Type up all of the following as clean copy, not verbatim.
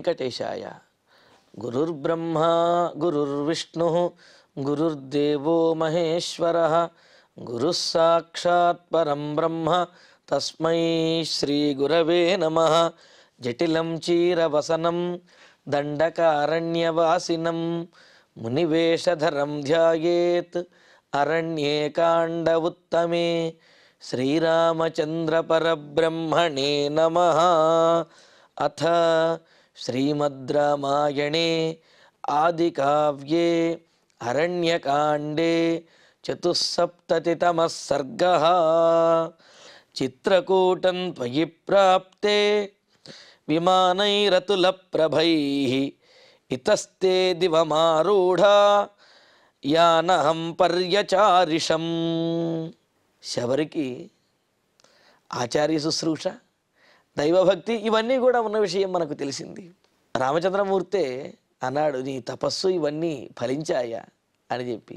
వెంకటేశాయ. గురుర్బ్రహ్మా గురుర్విష్ణుః గురుర్దేవో మహేశ్వరః గురుః సాక్షాత్ పరం బ్రహ్మ తస్మై శ్రీ గురవే నమః. జటిలం చీరవసనం దండకారణ్యవాసినం మునివేషధరం ధ్యాయేత్ అరణ్యే కాండ ఉత్తమే. శ్రీరామచంద్ర పరబ్రహ్మణే నమః. అథ శ్రీమద్ రామాయణే ఆదికావ్యే అరణ్యకాండే చతుస్సప్తతితమః సర్గః. చిత్రకూటం త్వయి ప్రాప్తే విమానైరతుల ప్రభైః ఇతస్తే దివమారూఢా యానహం పర్యచారిషం. శబరికి ఆచార్య శుశ్రూష, దైవభక్తి ఇవన్నీ కూడా ఉన్న విషయం మనకు తెలిసింది. రామచంద్రమూర్తే అన్నాడు, నీ తపస్సు ఇవన్నీ ఫలించాయా అని చెప్పి.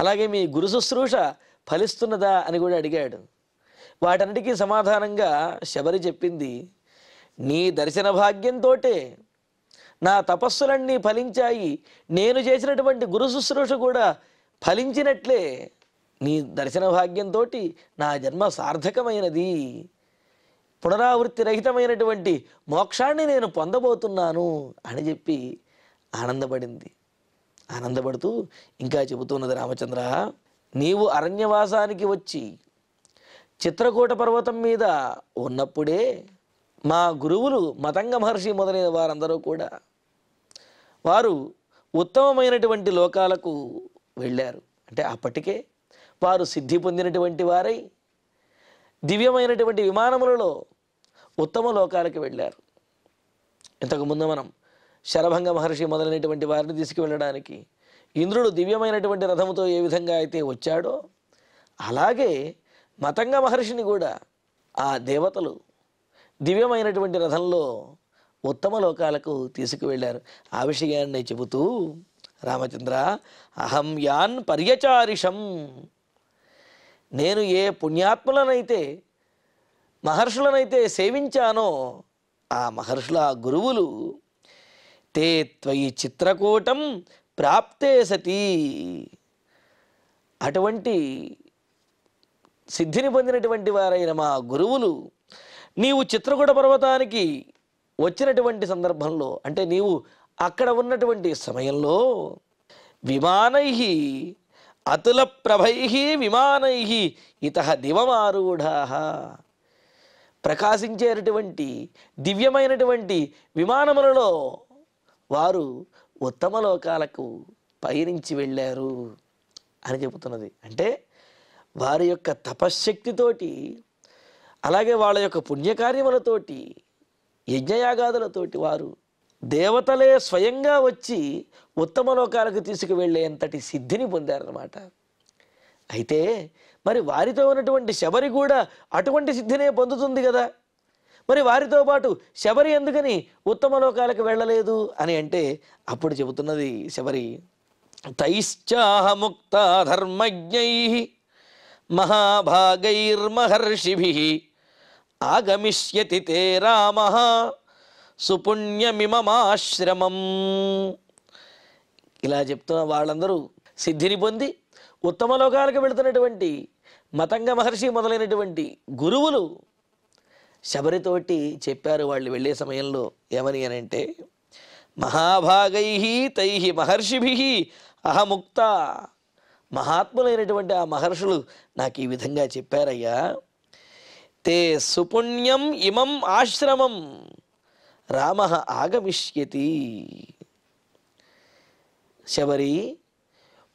అలాగే మీ గురు శుశ్రూష ఫలిస్తున్నదా అని కూడా అడిగాడు. వాటన్నిటికీ సమాధానంగా శబరి చెప్పింది, నీ దర్శన భాగ్యంతో నా తపస్సులన్నీ ఫలించాయి, నేను చేసినటువంటి గురు శుశ్రూష కూడా ఫలించినట్లే. నీ దర్శన భాగ్యంతో నా జన్మ సార్థకమైనది, పునరావృత్తి రహితమైనటువంటి మోక్షాన్ని నేను పొందబోతున్నాను అని చెప్పి ఆనందపడింది. ఆనందపడుతూ ఇంకా చెబుతున్నది, రామచంద్ర, నీవు అరణ్యవాసానికి వచ్చి చిత్రకూట పర్వతం మీద ఉన్నప్పుడే మా గురువులు మతంగ మహర్షి మొదలైన వారందరూ కూడా వారు ఉత్తమమైనటువంటి లోకాలకు వెళ్ళారు. అంటే అప్పటికే వారు సిద్ధి పొందినటువంటి వారై దివ్యమైనటువంటి విమానములలో ఉత్తమ లోకాలకు వెళ్ళారు. ఇంతకుముందు మనం శరభంగ మహర్షి మొదలైనటువంటి వారిని తీసుకువెళ్ళడానికి ఇంద్రుడు దివ్యమైనటువంటి రథముతో ఏ విధంగా అయితే వచ్చాడో అలాగే మతంగ మహర్షిని కూడా ఆ దేవతలు దివ్యమైనటువంటి రథంలో ఉత్తమ లోకాలకు తీసుకువెళ్ళారు. ఆ విషయాన్ని చెబుతూ రామచంద్ర, అహం యాన్ పర్యచారిషం, నేను ఏ పుణ్యాత్ములనైతే మహర్షులనైతే సేవించానో ఆ మహర్షుల గురువులు తే త్వయి చిత్రకూటం ప్రాప్తే సతి, అటువంటి సిద్ధిని పొందినటువంటి వారైన మా గురువులు నీవు చిత్రకూట పర్వతానికి వచ్చినటువంటి సందర్భంలో, అంటే నీవు అక్కడ ఉన్నటువంటి సమయంలో విమానై అతుల ప్రభై విమానై ఇతః దివమారూఢా, ప్రకాశించేటటువంటి దివ్యమైనటువంటి విమానములలో వారు ఉత్తమ లోకాలకు పయనించి వెళ్ళారు అని చెబుతున్నది. అంటే వారి యొక్క తపశ్శక్తితోటి, అలాగే వాళ్ళ యొక్క పుణ్యకార్యములతోటి, యజ్ఞయాగాదులతోటి వారు దేవతలే స్వయంగా వచ్చి ఉత్తమ లోకాలకు తీసుకువెళ్ళేంతటి సిద్ధిని పొందారన్నమాట. అయితే మరి వారితో ఉన్నటువంటి శబరి కూడా అటువంటి సిద్ధినే పొందుతుంది కదా, మరి వారితో పాటు శబరి ఎందుకని ఉత్తమ లోకాలకు వెళ్ళలేదు అని అంటే అప్పుడు చెబుతున్నది శబరి, తైశ్చాహముక్త ధర్మజ్ఞై మహాభాగైర్మహర్షిభిః ఆగమిష్యతి తే రామః సుపుణ్యమిమమాశ్రమం. ఇలా చెప్తున్న వాళ్ళందరూ సిద్ధిని పొంది ఉత్తమ లోకాలకు వెళుతున్నటువంటి మతంగ మహర్షి మొదలైనటువంటి గురువులు శబరితోటి చెప్పారు వాళ్ళు వెళ్ళే సమయంలో ఏమని అని అంటే, మహాభాగై తై మహర్షిభిః అహముక్త, మహాత్ములైనటువంటి ఆ మహర్షులు నాకు ఈ విధంగా చెప్పారయ్యా, తే సుపుణ్యం ఇమం ఆశ్రమం రామ ఆగమిష్యతి. శబరి,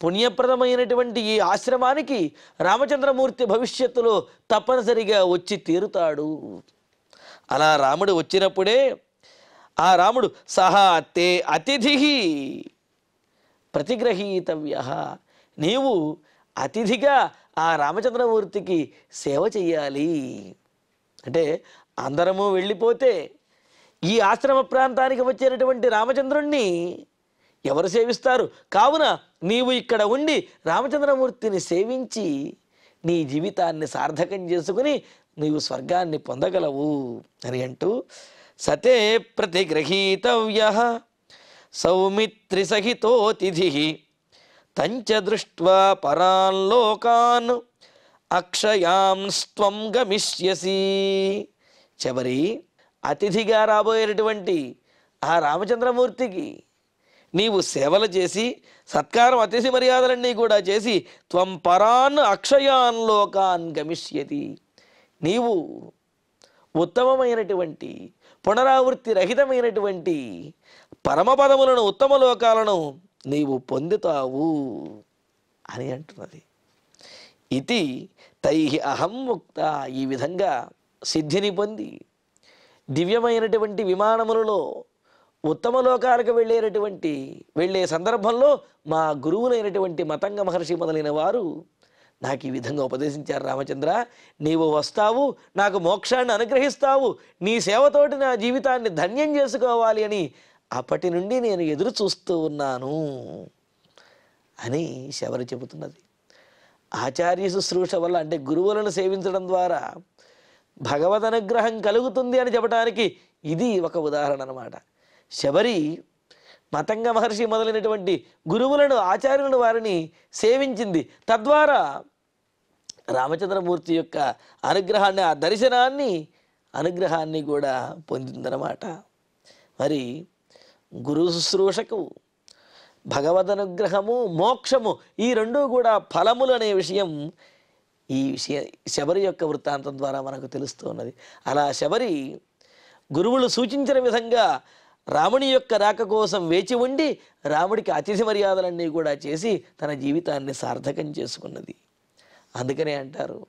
పుణ్యప్రదమైనటువంటి ఈ ఆశ్రమానికి రామచంద్రమూర్తి భవిష్యత్తులో తప్పనిసరిగా వచ్చి తీరుతాడు. అలా రాముడు వచ్చినప్పుడే ఆ రాముడు సహా తే అతిథి ప్రతిగ్రహీతవ్య, నీవు అతిథిగా ఆ రామచంద్రమూర్తికి సేవ చెయ్యాలి. అంటే అందరము వెళ్ళిపోతే ఈ ఆశ్రమ ప్రాంతానికి వచ్చేటటువంటి రామచంద్రుణ్ణి ఎవరు సేవిస్తారు? కావున నీవు ఇక్కడ ఉండి రామచంద్రమూర్తిని సేవించి నీ జీవితాన్ని సార్థకం చేసుకుని నీవు స్వర్గాన్ని పొందగలవు అని అంటూ సతే ప్రతిగృహీతవ్యః సౌమిత్రిసహితోతిథిః తంచ దృష్ట్వా పరాన్ లోకాన్ అక్షయాంస్త్వం గమిష్యసి. శబరి, అతిథిగా రాబోయేటటువంటి ఆ రామచంద్రమూర్తికి నీవు సేవలు చేసి సత్కారం అతిథి మర్యాదలన్నీ కూడా చేసి త్వం పరాన్ అక్షయాన్ లోకాన్ గమిష్యతి, నీవు ఉత్తమమైనటువంటి పునరావృత్తి రహితమైనటువంటి పరమపదములను ఉత్తమ లోకాలను నీవు పొందుతావు అని అంటున్నది. ఇది తై అహం ముక్త, ఈ విధంగా సిద్ధిని పొంది దివ్యమైనటువంటి విమానములలో ఉత్తమ లోకాలకు వెళ్ళే సందర్భంలో మా గురువులైనటువంటి మతంగ మహర్షి మొదలైన వారు నాకు ఈ విధంగా ఉపదేశించారు. రామచంద్ర, నీవు వస్తావు, నాకు మోక్షాన్ని అనుగ్రహిస్తావు, నీ సేవతోటి నా జీవితాన్ని ధన్యం చేసుకోవాలి అని అప్పటి నుండి నేను ఎదురు చూస్తూ ఉన్నాను అని శబరి చెబుతున్నది. ఆచార్య శుశ్రూష వల్ల, అంటే గురువులను సేవించడం ద్వారా భగవద్ అనుగ్రహం కలుగుతుంది అని చెప్పడానికి ఇది ఒక ఉదాహరణ అన్నమాట. శబరి మతంగ మహర్షి మొదలైనటువంటి గురువులను, ఆచార్యులను, వారిని సేవించింది. తద్వారా రామచంద్రమూర్తి యొక్క అనుగ్రహాన్ని, ఆ దర్శనాన్ని, అనుగ్రహాన్ని కూడా పొందిందన్నమాట. మరి గురు శుశ్రూషకు భగవద్ అనుగ్రహము, మోక్షము ఈ రెండూ కూడా ఫలములు అనే విషయం ఈ శబరి యొక్క వృత్తాంతం ద్వారా మనకు తెలుస్తూ ఉన్నది. అలా శబరి గురువులు సూచించిన విధంగా రాముని యొక్క రాక కోసం వేచి ఉండి రాముడికి అతిథి మర్యాదలన్నీ కూడా చేసి తన జీవితాన్ని సార్థకం చేసుకున్నది. అందుకనే అంటారు,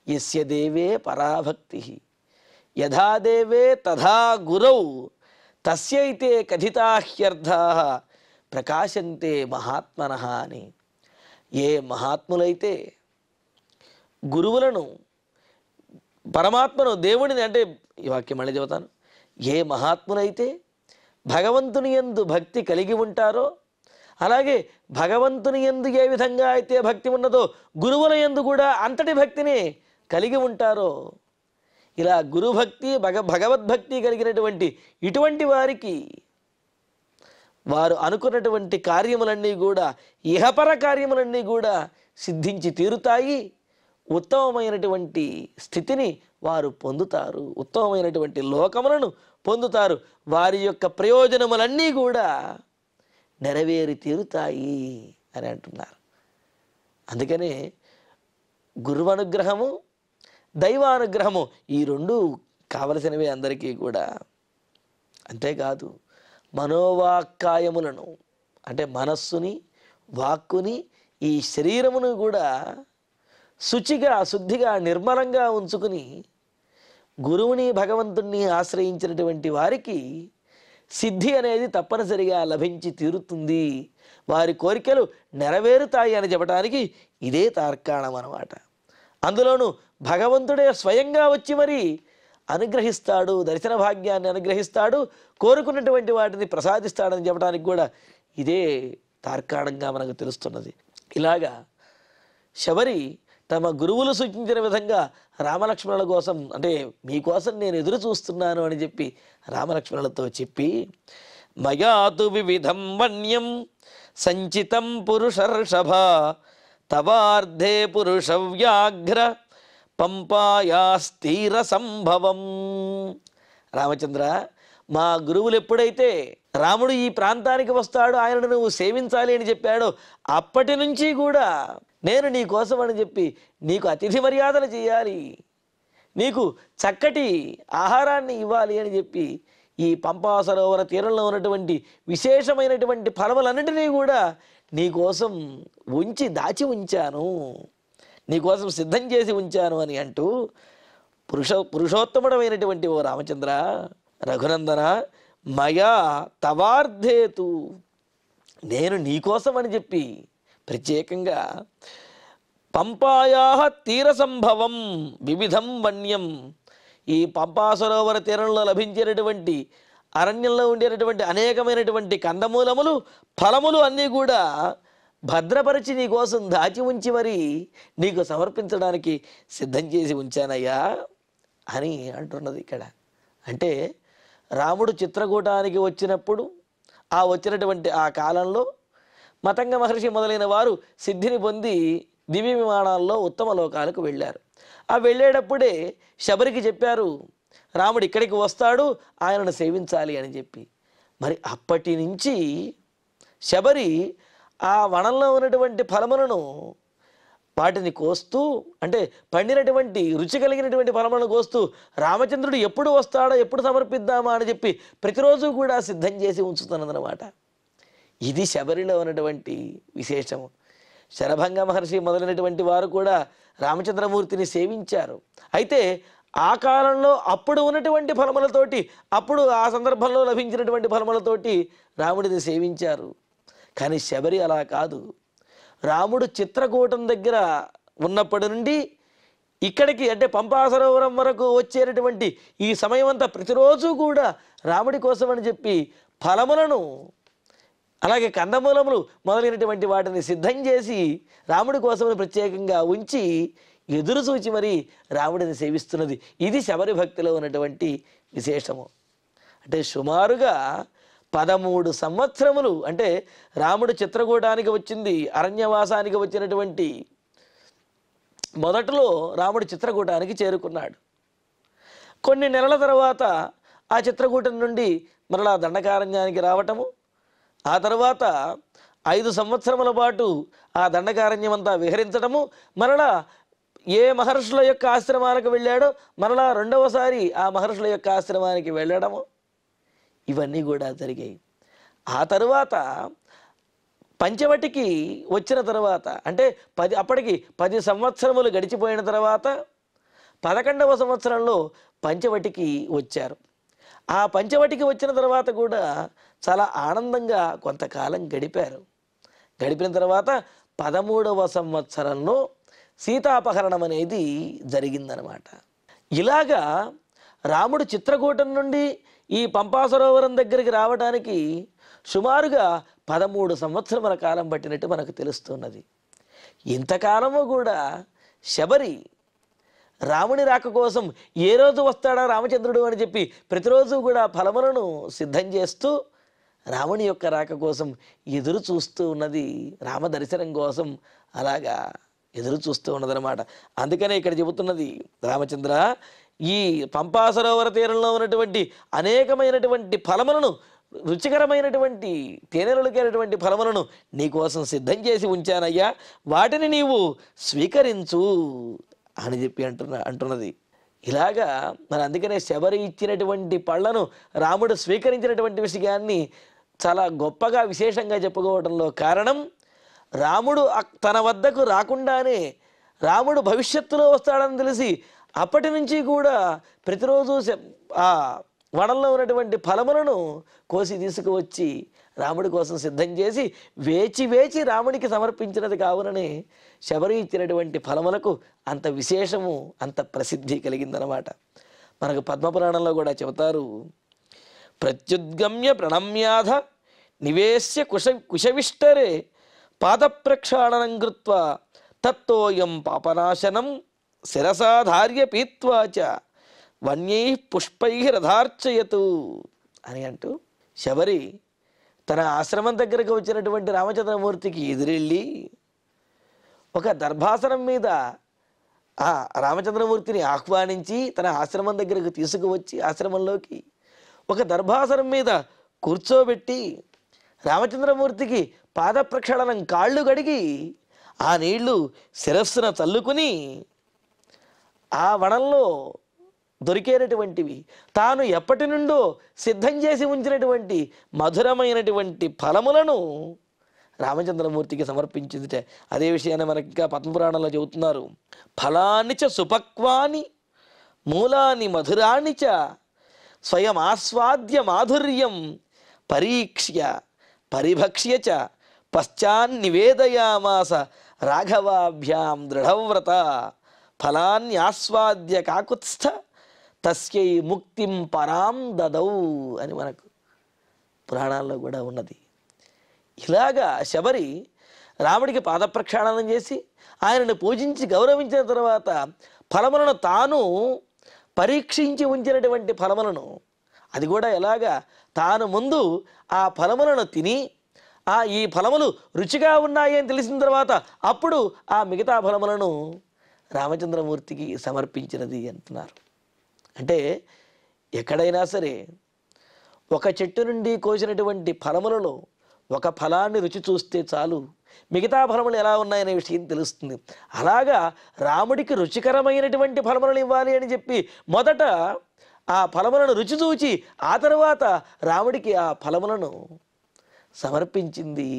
యస్య దేవే పరాభక్తి యథా దేవే తథా గురౌ తస్యైతే కథితాహ్యర్థాః ప్రకాశంతే మహాత్మనః అని. ఏ మహాత్ములైతే గురువులను, పరమాత్మను, దేవుడిని, అంటే ఈ వాక్యం మళ్ళీ చెబుతాను, ఏ మహాత్ములైతే భగవంతుని యందు భక్తి కలిగి ఉంటారో, అలాగే భగవంతుని యందు ఏ విధంగా అయితే భక్తి ఉన్నదో గురువుల యందు కూడా అంతటి భక్తిని కలిగి ఉంటారో, ఇలా గురుభక్తి, భగవద్భక్తి కలిగినటువంటి ఇటువంటి వారికి వారు అనుకున్నటువంటి కార్యములన్నీ కూడా, ఇహపర కార్యములన్నీ కూడా సిద్ధించి తీరుతాయి. ఉత్తమమైనటువంటి స్థితిని వారు పొందుతారు, ఉత్తమమైనటువంటి లోకములను పొందుతారు. వారి యొక్క ప్రయోజనములన్నీ కూడా నెరవేరి తీరుతాయి అని అంటున్నారు. అందుకనే గురువనుగ్రహము, దైవానుగ్రహము ఈ రెండు కావలసినవే అందరికీ కూడా. అంతేకాదు మనోవాక్కాయములను, అంటే మనస్సుని, వాక్కుని, ఈ శరీరమును కూడా శుచిగా, శుద్ధిగా, నిర్మలంగా ఉంచుకుని గురువుని, భగవంతుణ్ణి ఆశ్రయించినటువంటి వారికి సిద్ధి అనేది తప్పనిసరిగా లభించి తీరుతుంది, వారి కోరికలు నెరవేరుతాయి అని చెప్పడానికి ఇదే తార్కాణం అన్నమాట. అందులోనూ భగవంతుడే స్వయంగా వచ్చి మరి అనుగ్రహిస్తాడు, దర్శన భాగ్యాన్ని అనుగ్రహిస్తాడు, కోరుకున్నటువంటి వాటిని ప్రసాదిస్తాడని చెప్పడానికి కూడా ఇదే తార్కాణంగా మనకు తెలుస్తున్నది. ఇలాగా శబరి తమ గురువులు సూచించిన విధంగా రామలక్ష్మణుల కోసం, అంటే మీకోసం నేను ఎదురు చూస్తున్నాను అని చెప్పి రామలక్ష్మణులతో చెప్పి, మయాతు వివిధం వన్యం సంచితం పురుషర్షభ తవార్ధే పురుష వ్యాఘ్ర పంపాయాస్తీర సంభవం. రామచంద్ర, మా గురువులు ఎప్పుడైతే రాముడు ఈ ప్రాంతానికి వస్తాడు, ఆయనను నువ్వు సేవించాలి అని చెప్పాడో అప్పటి నుంచి కూడా నేను నీ కోసం అని చెప్పి నీకు అతిథి మర్యాదలు చేయాలి, నీకు చక్కటి ఆహారాన్ని ఇవ్వాలి అని చెప్పి ఈ పంపా సరోవర తీరంలో ఉన్నటువంటి విశేషమైనటువంటి ఫలములన్నింటినీ కూడా నీకోసం దాచి ఉంచాను, నీకోసం సిద్ధం చేసి ఉంచాను అని అంటూ పురుషోత్తముడమైనటువంటి ఓ రామచంద్ర, రఘునందన, మయా తవార్ధేతు, నేను నీకోసం అని చెప్పి ప్రత్యేకంగా పంపాయా తీర సంభవం వివిధం వన్యం, ఈ పంపా సరోవర తీరంలో లభించేటటువంటి, అరణ్యంలో ఉండేటటువంటి అనేకమైనటువంటి కందమూలములు, ఫలములు అన్నీ కూడా భద్రపరిచి నీ కోసం దాచి ఉంచి మరి నీకు సమర్పించడానికి సిద్ధం చేసి ఉంచానయ్యా అని అంటున్నది ఇక్కడ. అంటే రాముడు చిత్రకూటానికి వచ్చినప్పుడు వచ్చినటువంటి ఆ కాలంలో మతంగ మహర్షి మొదలైన వారు సిద్ధిని పొంది దివ్య విమానాల్లో ఉత్తమ లోకాలకు వెళ్ళారు. వెళ్ళేటప్పుడే శబరికి చెప్పారు, రాముడు ఇక్కడికి వస్తాడు, ఆయనను సేవించాలి అని చెప్పి. మరి అప్పటి నుంచి శబరి ఆ వనంలో ఉన్నటువంటి ఫలములను వాటిని కోస్తూ, అంటే పండినటువంటి రుచి కలిగినటువంటి ఫలములను కోస్తూ రామచంద్రుడు ఎప్పుడు వస్తాడో, ఎప్పుడు సమర్పిద్దామా అని చెప్పి ప్రతిరోజు కూడా సిద్ధం చేసి ఉంచుతున్నదన్నమాట. ఇది శబరిలో ఉన్నటువంటి విశేషము. శరభంగ మహర్షి మొదలైనటువంటి వారు కూడా రామచంద్రమూర్తిని సేవించారు. అయితే ఆ కాలంలో అప్పుడు ఉన్నటువంటి ఫలములతోటి, అప్పుడు ఆ సందర్భంలో లభించినటువంటి ఫలములతోటి రాముడిని సేవించారు. కానీ శబరి అలా కాదు. రాముడు చిత్రకూటం దగ్గర ఉన్నప్పటి నుండి ఇక్కడికి, అంటే పంపా సరోవరం వరకు వచ్చేటటువంటి ఈ సమయం అంతా ప్రతిరోజు కూడా రాముడి కోసమని చెప్పి ఫలములను, అలాగే కందమూలములు మొదలైనటువంటి వాటిని సిద్ధం చేసి రాముడి కోసమని ప్రత్యేకంగా ఉంచి ఎదురు చూచి మరి రాముడిని సేవిస్తున్నది. ఇది శబరి భక్తిలో ఉన్నటువంటి విశేషము. అంటే సుమారుగా 13 సంవత్సరములు, అంటే రాముడు చిత్రకూటానికి వచ్చింది, అరణ్యవాసానికి వచ్చినటువంటి మొదట్లో రాముడు చిత్రకూటానికి చేరుకున్నాడు. కొన్ని నెలల తర్వాత ఆ చిత్రకూటం నుండి మరలా దండకారణ్యానికి రావటము, ఆ తర్వాత 5 సంవత్సరముల పాటు ఆ దండకారణ్యం అంతా విహరించటము, మరలా ఏ మహర్షుల యొక్క ఆశ్రమానికి వెళ్ళాడో మరలా రెండవసారి ఆ మహర్షుల యొక్క ఆశ్రమానికి వెళ్ళడము, ఇవన్నీ కూడా జరిగాయి. ఆ తరువాత పంచవటికి వచ్చిన తర్వాత, అంటే అప్పటికి 10 సంవత్సరములు గడిచిపోయిన తర్వాత 11వ సంవత్సరంలో పంచవటికి వచ్చారు. ఆ పంచవటికి వచ్చిన తర్వాత కూడా చాలా ఆనందంగా కొంతకాలం గడిపారు. గడిపిన తర్వాత 13వ సంవత్సరంలో సీతాపహరణం అనేది జరిగిందనమాట. ఇలాగా రాముడు చిత్రకూటం నుండి ఈ పంపా సరోవరం దగ్గరికి రావడానికి సుమారుగా 13 సంవత్సరముల కాలం పట్టినట్టు మనకు తెలుస్తున్నది. ఇంతకాలము కూడా శబరి రాముని రాక కోసం ఏ రోజు వస్తాడా రామచంద్రుడు అని చెప్పి ప్రతిరోజు కూడా ఫలములను సిద్ధం చేస్తూ రాముని యొక్క రాక కోసం ఎదురు చూస్తూ ఉన్నది, రామ దర్శనం కోసం అలాగా ఎదురు చూస్తూ ఉన్నదనమాట. అందుకనే ఇక్కడ చెబుతున్నది, రామచంద్ర, ఈ పంపా సరోవర తీరంలో ఉన్నటువంటి అనేకమైనటువంటి ఫలములను, రుచికరమైనటువంటి తేనెలకేటువంటి ఫలములను నీకోసం సిద్ధం చేసి ఉంచానయ్యా, వాటిని నీవు స్వీకరించు అని చెప్పి అంటున్నది. ఇలాగా మరి అందుకనే శబరి ఇచ్చినటువంటి పళ్ళను రాముడు స్వీకరించినటువంటి విషయాన్ని చాలా గొప్పగా విశేషంగా చెప్పుకోవడంలో కారణం, రాముడు తన వద్దకు రాకుండానే రాముడు భవిష్యత్తులో వస్తాడని తెలిసి అప్పటి నుంచి కూడా ప్రతిరోజు ఆ వనంలో ఉన్నటువంటి ఫలములను కోసి తీసుకువచ్చి రాముడి కోసం సిద్ధం చేసి వేచి వేచి రాముడికి సమర్పించినది కావుననే శబరి ఇచ్చినటువంటి ఫలములకు అంత విశేషము, అంత ప్రసిద్ధి కలిగిందనమాట. మనకు పద్మపురాణంలో కూడా చెబుతారు, ప్రత్యుద్గమ్య ప్రణమ్యాధ నివేశ్య కుశవిష్టరే పాదప్రక్షాళనం కృత్వా తత్తోయం పాపనాశనం శిరసాధార్య పీత్వాచ వన్యై పుష్పై రథార్చయతు అని అంటూ శబరి తన ఆశ్రమం దగ్గరకు వచ్చినటువంటి రామచంద్రమూర్తికి ఎదురెళ్ళి ఒక దర్భాసనం మీద ఆ రామచంద్రమూర్తిని ఆహ్వానించి తన ఆశ్రమం దగ్గరకు తీసుకువచ్చి ఆశ్రమంలోకి ఒక దర్భాసనం మీద కూర్చోబెట్టి రామచంద్రమూర్తికి పాద ప్రక్షాళనం, కాళ్ళు కడిగి ఆ నీళ్లు శిరస్సున చల్లుకుని ఆ వనంలో దొరికేటటువంటివి తాను ఎప్పటి నుండో సిద్ధం చేసి ఉంచినటువంటి మధురమైనటువంటి ఫలములను రామచంద్రమూర్తికి సమర్పించిందిట. అదే విషయాన్ని మనకి ఇంకా పద్మపురాణంలో చెబుతున్నారు. ఫలాన్ని చ సుపక్వాని మూలాని మధురాన్ని చ స్వయం ఆస్వాద్య మాధుర్యం పరీక్ష్య పరిభక్ష్య చ పశ్చాన్నివేదయామాస రాఘవాభ్యాం దృఢవ్రత ఫలాన్యాస్వాద్య కాకుత్స్థ తస్యై ముక్తిం పరాం దదౌ అని మనకు పురాణాల్లో కూడా ఉన్నది. ఇలాగా శబరి రాముడికి పాదప్రక్షాళనం చేసి ఆయనను పూజించి గౌరవించిన తర్వాత ఫలములను తాను పరీక్షించి ఉంచినటువంటి ఫలములను అది కూడా ఎలాగా, తాను ముందు ఆ ఫలములను తిని ఈ ఫలములు రుచిగా ఉన్నాయి అని తెలిసిన తర్వాత అప్పుడు ఆ మిగతా ఫలములను రామచంద్రమూర్తికి సమర్పించినది అంటున్నారు. అంటే ఎక్కడైనా సరే ఒక చెట్టు నుండి కోసినటువంటి ఫలములలో ఒక ఫలాన్ని రుచి చూస్తే చాలు మిగతా ఫలములు ఎలా ఉన్నాయనే విషయం తెలుస్తుంది. అలాగా రాముడికి రుచికరమైనటువంటి ఫలములను ఇవ్వాలి అని చెప్పి మొదట ఆ ఫలములను రుచి చూచి ఆ తరువాత రాముడికి ఆ ఫలములను సమర్పించింది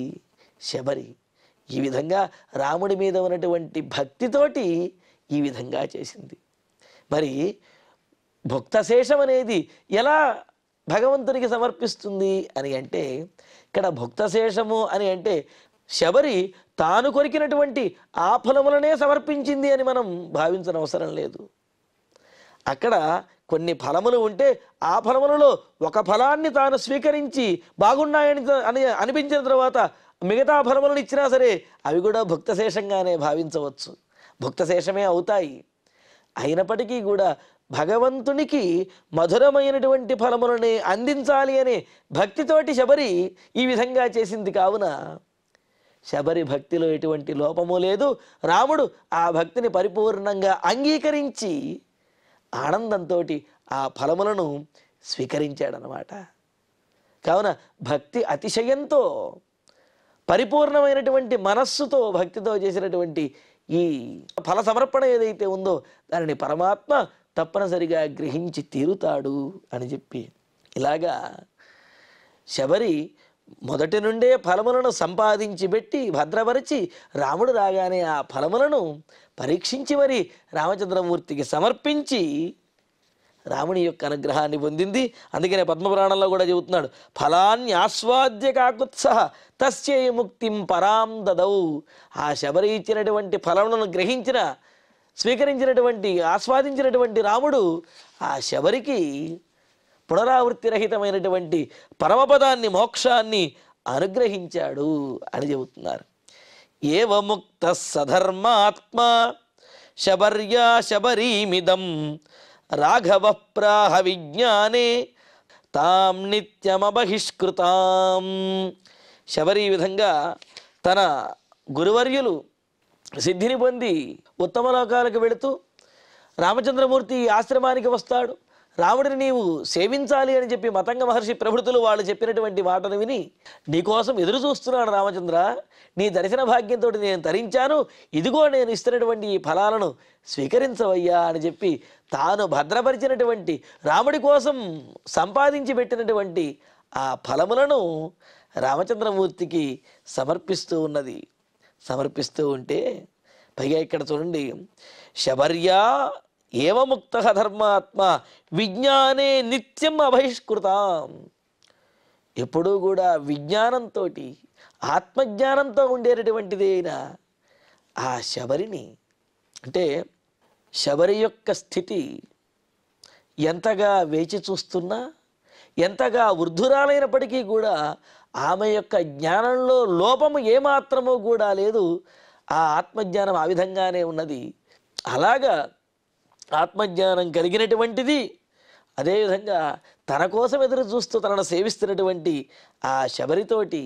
శబరి. ఈ విధంగా రాముడి మీద ఉన్నటువంటి భక్తితోటి ఈ విధంగా చేసింది. మరి భుక్తశేషం అనేది ఎలా భగవంతునికి సమర్పిస్తుంది అని అంటే, ఇక్కడ భుక్తశేషము అని అంటే శబరి తాను కొరికినటువంటి ఆ ఫలములనే సమర్పించింది అని మనం భావించిన అవసరం లేదు. అక్కడ కొన్ని ఫలములు ఉంటే ఆ ఫలములలో ఒక ఫలాన్ని తాను స్వీకరించి బాగున్నాయని అనిపించిన తర్వాత మిగతా ఫలములను ఇచ్చినా సరే అవి కూడా భుక్తశేషంగానే భావించవచ్చు, భుక్తశేషమే అవుతాయి. అయినప్పటికీ కూడా భగవంతునికి మధురమైనటువంటి ఫలములనే అందించాలి అనే భక్తితోటి శబరి ఈ విధంగా చేసింది. కావున శబరి భక్తిలో ఎటువంటి లోపము లేదు. రాముడు ఆ భక్తిని పరిపూర్ణంగా అంగీకరించి ఆనందంతో ఆ ఫలములను స్వీకరించాడనమాట. కావున భక్తి అతిశయంతో పరిపూర్ణమైనటువంటి మనస్సుతో భక్తితో చేసినటువంటి ఈ ఫల సమర్పణ ఏదైతే ఉందో దానిని పరమాత్మ తప్పనిసరిగా గ్రహించి తీరుతాడు అని చెప్పి ఇలాగా శబరి మొదటి నుండే ఫలములను సంపాదించి పెట్టి భద్రపరిచి రాముడు రాగానే ఆ ఫలములను పరీక్షించి మరి రామచంద్రమూర్తికి సమర్పించి రాముని యొక్క అనుగ్రహాన్ని పొందింది. అందుకనే పద్మపురాణంలో కూడా చెబుతున్నాడు, ఫలాన్ని ఆస్వాద్య కాకుత్సహ తస్యై ముక్తిం పరాం దదౌ. ఆ శబరి ఇచ్చినటువంటి ఫలములను స్వీకరించినటువంటి ఆస్వాదించినటువంటి రాముడు ఆ శబరికి పునరావృత్తి రహితమైనటువంటి పరమపదాన్ని మోక్షాన్ని అనుగ్రహించాడు అని చెబుతున్నారు. ఏవ ముక్త సధర్మాత్మ శబర్యా శబరీమిదం రాఘవ ప్రాహ విజ్ఞానే తాం నిత్యమబహిష్కృతాం. శబరి విధంగా తన గురువర్యులు సిద్ధిని పొంది ఉత్తమ లోకాలకు వెళుతూ రామచంద్రమూర్తి ఆశ్రమానికి వస్తాడు. రాముడిని నీవు సేవించాలి అని చెప్పి మతంగ మహర్షి ప్రభృతులు వాళ్ళు చెప్పినటువంటి మాటను విని, నీకోసం ఎదురు చూస్తున్నాను రామచంద్ర, నీ దర్శన భాగ్యంతో నేను తరించాను, ఇదిగో నేను ఇస్తున్నటువంటి ఈ ఫలాలను స్వీకరించవయ్యా అని చెప్పి తాను భద్రపరిచినటువంటి రాముడి కోసం సంపాదించి పెట్టినటువంటి ఆ ఫలములను రామచంద్రమూర్తికి సమర్పిస్తూ ఉంటే పైగా ఇక్కడ చూడండి, శబర్యా ఏవముక్త ధర్మాత్మ విజ్ఞానే నిత్యం అబహిష్కృతాం. ఎప్పుడూ కూడా విజ్ఞానంతో ఆత్మజ్ఞానంతో ఉండేటటువంటిది అయిన ఆ శబరిని, అంటే శబరి యొక్క స్థితి ఎంతగా వేచి చూస్తున్నా, ఎంతగా వృద్ధురాలైనప్పటికీ కూడా ఆమె యొక్క జ్ఞానంలో లోపము ఏమాత్రమో కూడా లేదు. ఆ ఆత్మజ్ఞానం ఆ విధంగానే ఉన్నది. అలాగా ఆత్మజ్ఞానం కలిగినటువంటిది. అదేవిధంగా తన కోసం ఎదురు చూస్తూ తనను సేవిస్తున్నటువంటి ఆ శబరితోటి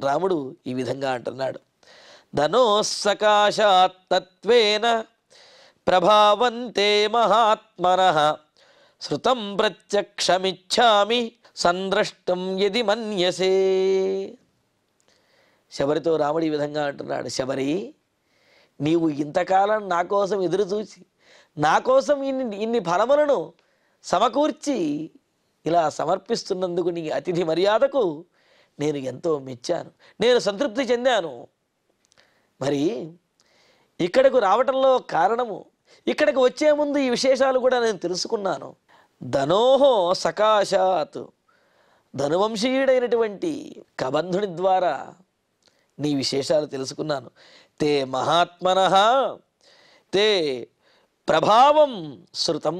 రాముడు ఈ విధంగా అంటున్నాడు, ధనోస్సకాశాత్తత్వేన ప్రభావంతే మహాత్మనః శృతం ప్రత్యక్షమిచ్ఛామి సంద్రష్టం యది మన్యసే. శబరితో రాముడు ఈ విధంగా అంటున్నాడు, శబరి, నీవు ఇంతకాలం నా కోసం ఎదురు చూసి నా కోసం ఇన్ని ఫలములను సమకూర్చి ఇలా సమర్పిస్తున్నందుకు నీ అతిథి మర్యాదకు నేను ఎంతో మెచ్చాను, నేను సంతృప్తి చెందాను. మరి ఇక్కడకు రావటంలో కారణము, ఇక్కడికి వచ్చే ముందు ఈ విశేషాలు కూడా నేను తెలుసుకున్నాను. ధనోహో సకాశాత్, ధనువంశీయుడైనటువంటి కబంధుని ద్వారా నీ విశేషాలు తెలుసుకున్నాను. తే మహాత్మనః తే ప్రభావం శృతం,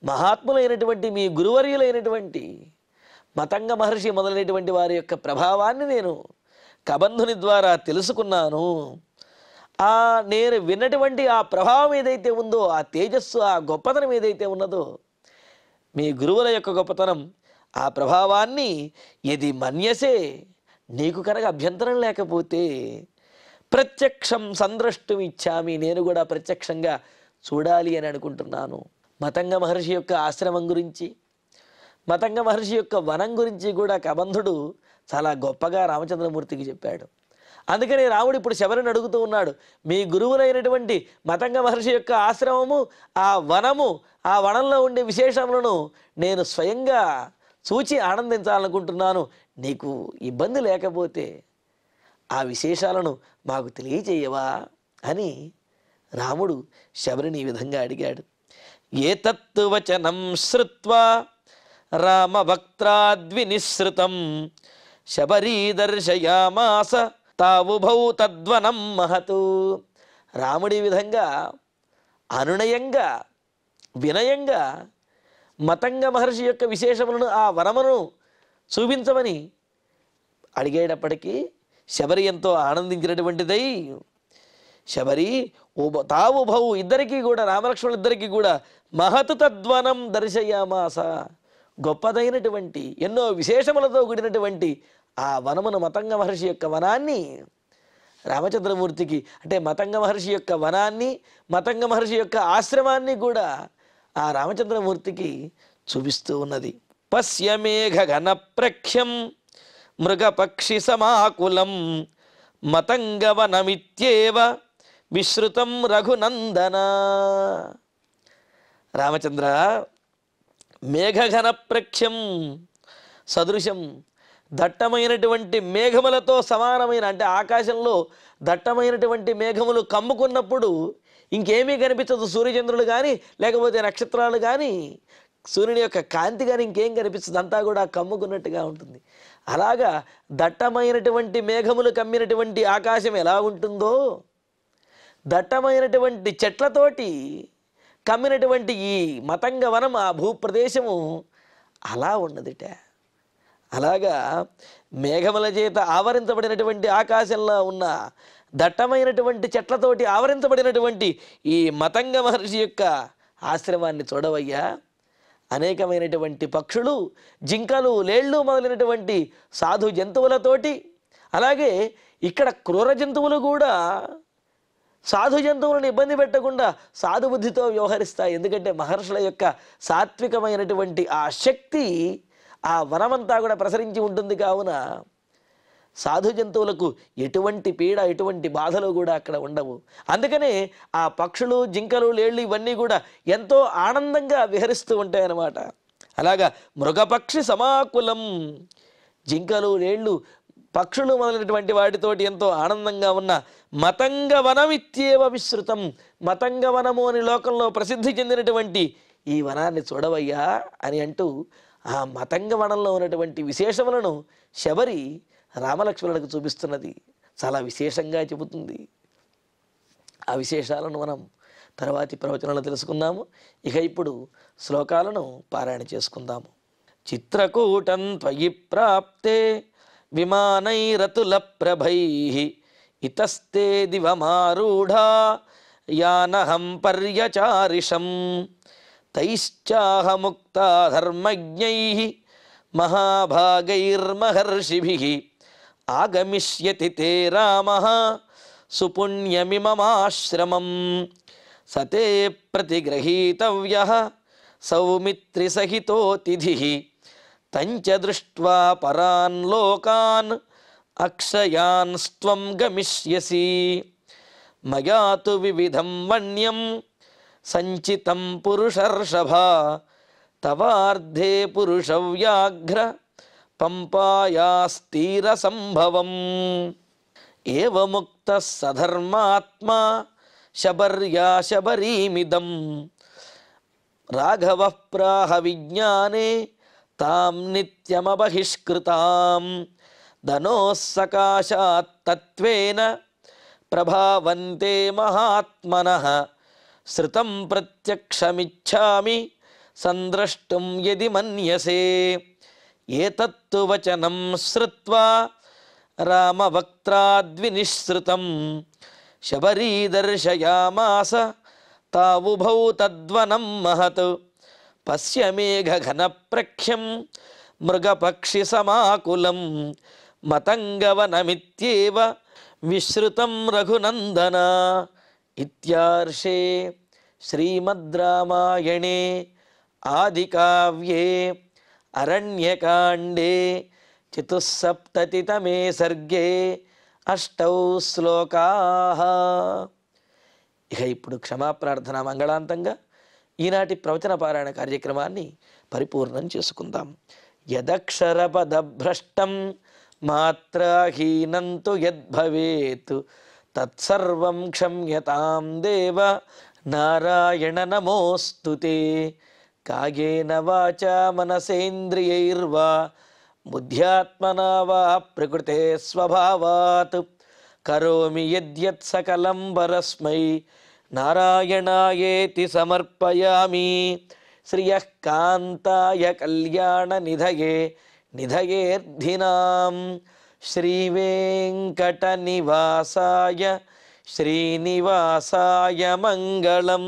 మహాత్ములైనటువంటి మీ గురువర్యులైనటువంటి మతంగ మహర్షి మొదలైనటువంటి వారి యొక్క ప్రభావాన్ని నేను కబంధుని ద్వారా తెలుసుకున్నాను. నేను విన్నటువంటి ఆ ప్రభావం ఏదైతే ఉందో, ఆ తేజస్సు, ఆ గొప్పతనం ఏదైతే ఉన్నదో మీ గురువుల యొక్క గొప్పతనం, ఆ ప్రభావాన్ని యది మన్యసే, నీకు కనుక అభ్యంతరం లేకపోతే, ప్రత్యక్షం సంద్రష్టుం ఇచ్చామి, నేను కూడా ప్రత్యక్షంగా చూడాలి అని అనుకుంటున్నాను. మతంగ మహర్షి యొక్క ఆశ్రమం గురించి, మతంగ మహర్షి యొక్క వనం గురించి కూడా కబంధుడు చాలా గొప్పగా రామచంద్రమూర్తికి చెప్పాడు. అందుకని రాముడు ఇప్పుడు శబరిని అడుగుతూ ఉన్నాడు, మీ గురువులైనటువంటి మతంగ మహర్షి యొక్క ఆశ్రమము, ఆ వనము, ఆ వనంలో ఉండే విశేషములను నేను స్వయంగా చూచి ఆనందించాలనుకుంటున్నాను. నీకు ఇబ్బంది లేకపోతే ఆ విశేషాలను మాకు తెలియజేయవా అని రాముడు శబరిని ఈ విధంగా అడిగాడు. ఏతత్ వచనం శ్రుత్వా రామవక్త్రాద్వినిసృతం శబరీ దర్శయామాస తావుభౌ తద్వనం మహతు. రాముడి విధంగా అనునయంగా వినయంగా మతంగ మహర్షి యొక్క విశేషములను, ఆ వనమును చూపించమని అడిగేటప్పటికీ శబరి ఎంతో ఆనందించినటువంటిదై, శబరి తావుభౌ, ఇద్దరికీ కూడా, రామలక్ష్మణులు ఇద్దరికీ కూడా మహతు తద్వనం దర్శయామాస, గొప్పదైనటువంటి ఎన్నో విశేషములతో కూడినటువంటి ఆ వనమును, మతంగ మహర్షి యొక్క వనాన్ని రామచంద్రమూర్తికి, అంటే మతంగ మహర్షి యొక్క వనాన్ని, మతంగ మహర్షి యొక్క ఆశ్రమాన్ని కూడా ఆ రామచంద్రమూర్తికి చూపిస్తూ ఉన్నది. పశ్య మేఘఘన ప్రఖ్యం మృగపక్షి సమాకులం మతంగవనమిత్యేవ విశ్రుతం రఘునందన. రామచంద్ర, మేఘఘన ప్రఖ్యం సదృశం, దట్టమైనటువంటి మేఘములతో సమానమైన, అంటే ఆకాశంలో దట్టమైనటువంటి మేఘములు కమ్ముకున్నప్పుడు ఇంకేమీ కనిపించదు, సూర్యచంద్రులు కానీ లేకపోతే నక్షత్రాలు కానీ సూర్యుని యొక్క కాంతి కానీ ఇంకేం కనిపించదు, అంతా కూడా కమ్ముకున్నట్టుగా ఉంటుంది. అలాగా దట్టమైనటువంటి మేఘములు కమ్మినటువంటి ఆకాశం ఎలా ఉంటుందో, దట్టమైనటువంటి చెట్లతోటి కమ్మినటువంటి ఈ మతంగ వనం, ఆ భూప్రదేశము అలా ఉన్నదిట. అలాగా మేఘముల చేత ఆవరించబడినటువంటి ఆకాశంలో ఉన్న దట్టమైనటువంటి చెట్లతోటి ఆవరించబడినటువంటి ఈ మతంగ మహర్షి యొక్క ఆశ్రమాన్ని చూడవయ్యా. అనేకమైనటువంటి పక్షులు, జింకలు, లేళ్ళు మొదలైనటువంటి సాధు జంతువులతోటి, అలాగే ఇక్కడ క్రూర జంతువులు కూడా సాధు జంతువులను ఇబ్బంది పెట్టకుండా సాధుబుద్ధితో వ్యవహరిస్తాయి. ఎందుకంటే మహర్షుల యొక్క సాత్వికమైనటువంటి ఆ శక్తి ఆ వనమంతా కూడా ప్రసరించి ఉంటుంది. కావున సాధు జంతువులకు ఎటువంటి పీడ, ఎటువంటి బాధలు కూడా అక్కడ ఉండవు. అందుకనే ఆ పక్షులు, జింకలు, లేళ్ళు ఇవన్నీ కూడా ఎంతో ఆనందంగా విహరిస్తూ ఉంటాయన్నమాట. అలాగా మృగపక్షి సమాకులం, జింకలు, లేళ్ళు, పక్షులు మొదలైనటువంటి వాటితోటి ఎంతో ఆనందంగా ఉన్న మతంగ వనమిత్యేవ విశ్రుతం, మతంగ వనము అని లోకంలో ప్రసిద్ధి చెందినటువంటి ఈ వనాన్ని చూడవయ్యా అని అంటూ ఆ మతంగ వనంలో ఉన్నటువంటి విశేషములను శబరి రామలక్ష్మణులకు చూపిస్తున్నది. చాలా విశేషంగా చెబుతుంది. ఆ విశేషాలను మనం తర్వాతి ప్రవచనంలో తెలుసుకుందాము. ఇక ఇప్పుడు శ్లోకాలను పారాయణ చేసుకుందాము. చిత్రకూటం త్వయి ప్రాప్తే విమానైరతుల ప్రభైః ఇతస్తే దివమారూఢా యానహం పర్యచారిషం తైశ్చాహముక్తా ధర్మజ్ఞైః మహాభాగైర్మహర్షిభిః ఆగమిష్యతి తే రామః సుపుణ్యమిమమాశ్రమం సతే ప్రతిగ్రహీతవ్యః సౌమిత్రిసహితోతిథిః తంచ దృష్ట్వా పరాన్ లోకాన్ అక్షయాన్ స్త్వం గమిష్యసి మయా తు వివిధం వన్యం సంచితం పురుషర్షభ తవార్ధే పురుషవ్యాఘ్ర పంపాయాస్తీర సంభవం ఏవముక్త సధర్మాత్మా శబర్యా శబరీమిదం రాఘవ ప్రాహ విజ్ఞానే తాం నిత్యమబహిష్కృతాం ధనోస్సకాశాత్ తత్వేన ప్రభావంతే మహాత్మనః శ్రుతం ప్రత్యక్షమిచ్ఛామి సంద్రష్టుం యది మన్యసే ఏతత్తు వచనం శ్రుత్వా రామవక్త్రాద్వినిశ్రుతం శబరీ దర్శయామాస తావుభౌ తద్వనం మహత్ పశ్యమేఘ ఘన ప్రఖ్యం మృగపక్షి సమాకులం మతంగవనమిత్యేవ విశ్రుతం రఘునందన. ఇత్యార్షే శ్రీమద్ రామాయణే ఆదికావ్యే అరణ్యకాండే చతుస్సప్తతితమే సర్గే 8 శ్లోకాః. ఇక ఇప్పుడు క్షమాప్రార్థన మంగళాంతంగా ఈనాటి ప్రవచన పారాయణ కార్యక్రమాన్ని పరిపూర్ణం చేసుకుందాం. యదక్షరపదభ్రష్టం మాత్రాహీనంతు యద్భవేత్ తత్సర్వం క్షమ్యతాం దేవ నారాయణ నమోస్తుతే. కాయేన వాచా మనసేంద్రియైర్వా బుద్ధ్యాత్మనా వా ప్రకృతే స్వభావాత్ కరోమి యద్యత్ సకలం పరస్మై నారాయణాయేతి సమర్పయామి. శ్రియః కాంతాయ కళ్యాణ నిధయే నిధయేర్ధినాం శ్రీవేంకట నివాసాయ శ్రీనివాసాయ మంగళం.